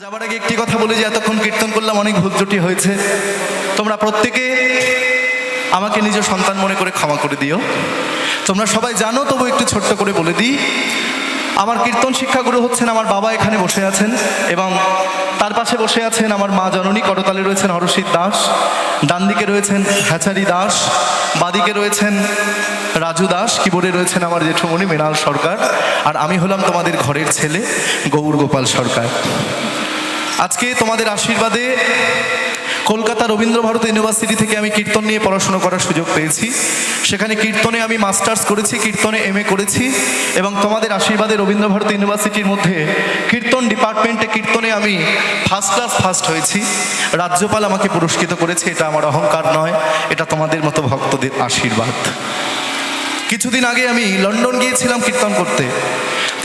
যাবার আগে একটি কথা বলি যে এতক্ষণ কীর্তন করলাম, অনেক ভুল ত্রুটি হয়েছে। তোমরা প্রত্যেকে আমাকে নিজ সন্তান মনে করে ক্ষমা করে দিও। তোমরা সবাই জানো, তবু একটু ছোট্ট করে বলে দিই। আমার কীর্তন শিক্ষাগুরু হচ্ছেন আমার বাবা, এখানে বসে আছেন, এবং তার পাশে বসে আছেন আমার মা জননী। করতালে রয়েছেন হরষিত দাস, ডান দিকে রয়েছেন হ্যাচারি দাস, বাদিকে রয়েছেন রাজু দাস, কিবোর্ডে রয়েছেন আমার জেঠুমণি মৃণাল সরকার, আর আমি হলাম তোমাদের ঘরের ছেলে গৌর গোপাল সরকার। আজকে তোমাদের আশীর্বাদে কলকাতা রবীন্দ্রভারতী ইউনিভার্সিটি থেকে আমি কীর্তন নিয়ে পড়াশোনা করার সুযোগ পেয়েছি। সেখানে কীর্তনে আমি মাস্টার্স করেছি, কীর্তনে MA করেছি, এবং তোমাদের আশীর্বাদে রবীন্দ্রভারতী ইউনিভার্সিটির মধ্যে কীর্তন ডিপার্টমেন্টে কীর্তনে আমি ফার্স্ট হয়েছি। রাজ্যপাল আমাকে পুরস্কৃত করেছে। এটা আমার অহংকার নয়, এটা তোমাদের মতো ভক্তদের আশীর্বাদ। কিছুদিন আগে আমি লন্ডন গিয়েছিলাম কীর্তন করতে।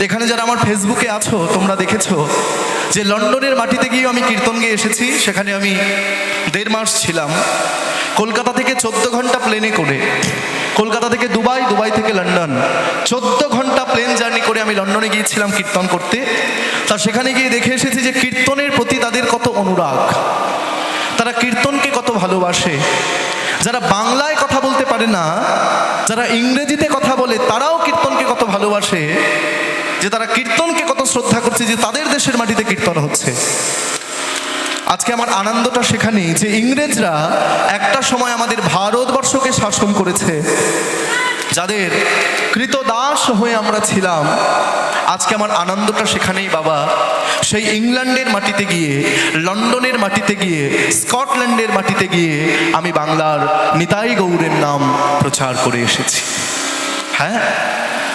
এখানে যারা আমার ফেসবুকে আছো তোমরা দেখেছো যে লন্ডনের মাটিতে গিয়ে আমি কীর্তন গিয়ে এসেছি। সেখানে আমি 1.5 মাস ছিলাম। কলকাতা থেকে 14 ঘন্টা প্লেনে করে, কলকাতা থেকে দুবাই, দুবাই থেকে লন্ডন, 14 ঘন্টা প্লেন জার্নি করে আমি লন্ডনে গিয়েছিলাম কীর্তন করতে। তা সেখানে গিয়ে দেখে এসেছি যে কীর্তনের প্রতি তাদের কত অনুরাগ, তারা কীর্তনকে কত ভালোবাসে। যারা বাংলায় কথা বলতে পারে না, যারা ইংরেজিতে কথা বলে, তারাও কীর্তনকে কত ভালোবাসে, যে তারা কীর্তনকে কত শ্রদ্ধা করছে, যে তাদের দেশের মাটিতে কীর্তন হচ্ছে। আজকে আমার আনন্দটা সেখানেই যে ইংরেজরা একটা সময় আমাদের ভারতবর্ষকে শাসন করেছে, যাদের কৃতদাস হয়ে আমরা ছিলাম। আজকে আমার আনন্দটা সেখানেই বাবা, সেই ইংল্যান্ডের মাটিতে গিয়ে, লন্ডনের মাটিতে গিয়ে, স্কটল্যান্ডের মাটিতে গিয়ে আমি বাংলার নিতাই গৌরের নাম প্রচার করে এসেছি। হ্যাঁ,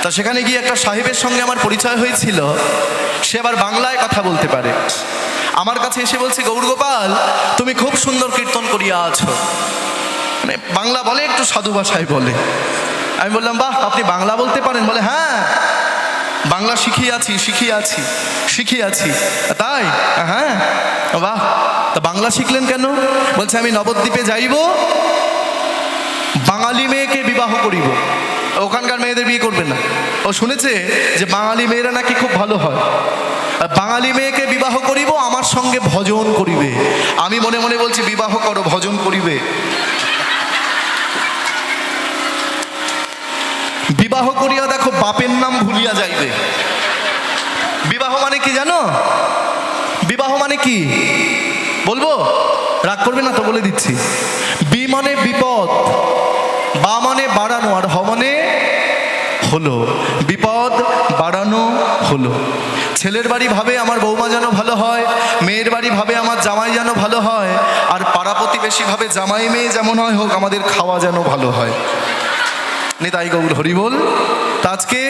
তা সেখানে গিয়ে একটা সাহেবের সঙ্গে আমার পরিচয় হয়েছিল। সে আবার বাংলায় কথা বলতে পারে। আমার কাছে এসে বলছে, গৌর গোপাল তুমি খুব সুন্দর কীর্তন করিয়া আছো। মানে বাংলা বলে, একটু সাধু ভাষায় বলে। আমি বললাম, বাহ, আপনি বাংলা বলতে পারেন? বলে, হ্যাঁ, বাংলা শিখিয়ে আছি। তাই? হ্যাঁ, বাহ, তা বাংলা শিখলেন কেন? বলছে, আমি নবদ্বীপে যাইব, বাঙালি মেয়েকে বিবাহ করিব। ওখানকার মেয়েদের বিয়ে করবে না। ও শুনেছে যে বাঙালি মেয়েরা নাকি খুব ভালো হয়। বাঙালি মেয়েকে বিবাহ করিব, আমার সঙ্গে ভজন করিবে। আমি মনে মনে বলছি, বিবাহ করো, ভজন করিবে? বিবাহ করিয়া দেখো বাপের নাম ভুলিয়া যাইবে। বিবাহ মানে কি জানো? বিবাহ মানে কি বলবো? রাগ করবে না তো, বলে দিচ্ছি। বি মানে বিপদ, বা মানে বাড়ানো, আর হ মানে হলো। বিপদ বাড়ানো হলো। ছেলের বাড়ি ভাবে আমার বৌমা যেন ভালো হয়, মেয়ের বাড়ি ভাবে আমার জামাই যেন ভালো হয়, আর পাড়া প্রতিবেশী ভাবে জামাই মেয়ে যেমন হয় হোক, আমাদের খাওয়া যেন ভালো হয়। নিতাই গৌর হরি বল। তা আজকে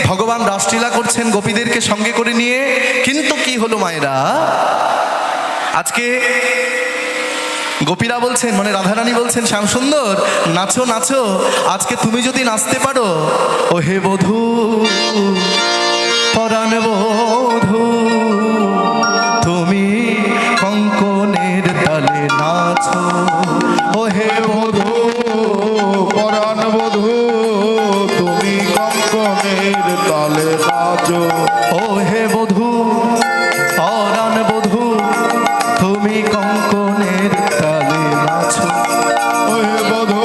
ভগবান রাসলীলা করছেন গোপীদেরকে সঙ্গে করে নিয়ে। কিন্তু কি হলো মায়েরা, আজকে গোপীরা বলছেন, মানে রাধারানী বলছেন, শ্যাম সুন্দর নাচো নাচো, আজকে তুমি যদি নাচতে পারো, ও হে বধূ, পরাণ বধূ, তুমি কঙ্কনের তালে নাচো। ও হে বধূ, পরাণ বধূ, তুমি কঙ্কনের তালে নাচো। ও হে বধূ, পরাণ বধূ, তুমি কঙ্কনের তালে নাচো। ও হে বধূ,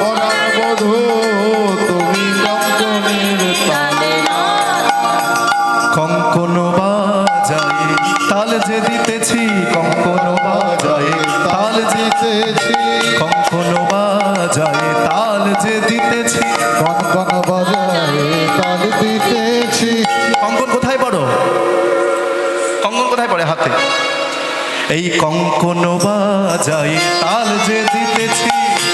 পরাণ বধূ, তুমি কঙ্কনের তালে কঙ্কন বাজায় তাল যে দিতেছি, কঙ্কন বাজায় তাল জিতেছি, কঙ্কন বাজায় তাল যে দিতেছি। কঙ্কন বাজায় তাল দিতেছি। কঙ্কন কোথায় পড়ো? কঙ্কন কোথায় পড়ে? হাতে। এই কঙ্কন বাজায় তাল যে দিতেছি,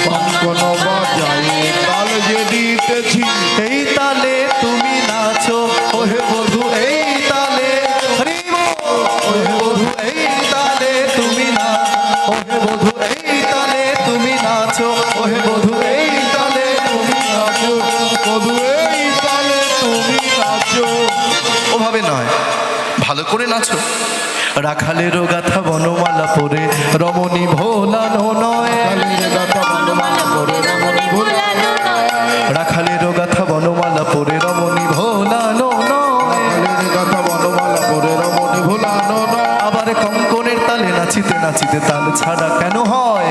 কঙ্কন বাজায় তাল যে দিতেছি। এই তালে তুমি নাচো। ও হে বধূ, এই তালে, হরি বল। ও হে বধূ, এই তালে তুমি নাচো। ও হে বধূ, এই তালে তুমি নাচো। ও হে বধূ, এই তালে তুমি নাচো। বধূ, এই তালে তুমি নাচো। ওভাবে নয়, ভালো করে নাচো। রাখালেরও গাথা বনমালা পরে রমণী ভোলানো নয়। কালের গাথা বনমালা পরে রমণী ভোলানো নয়। রাখালেরও গাথা বনমালা পরে রমণী ভোলানো নয়। কালের গাথা বনমালা পরে রমণী ভোলানো নয়। আমার কঙ্কনের তালে নাচিতে নাচিতে তাল ছাড়া কেন হয়?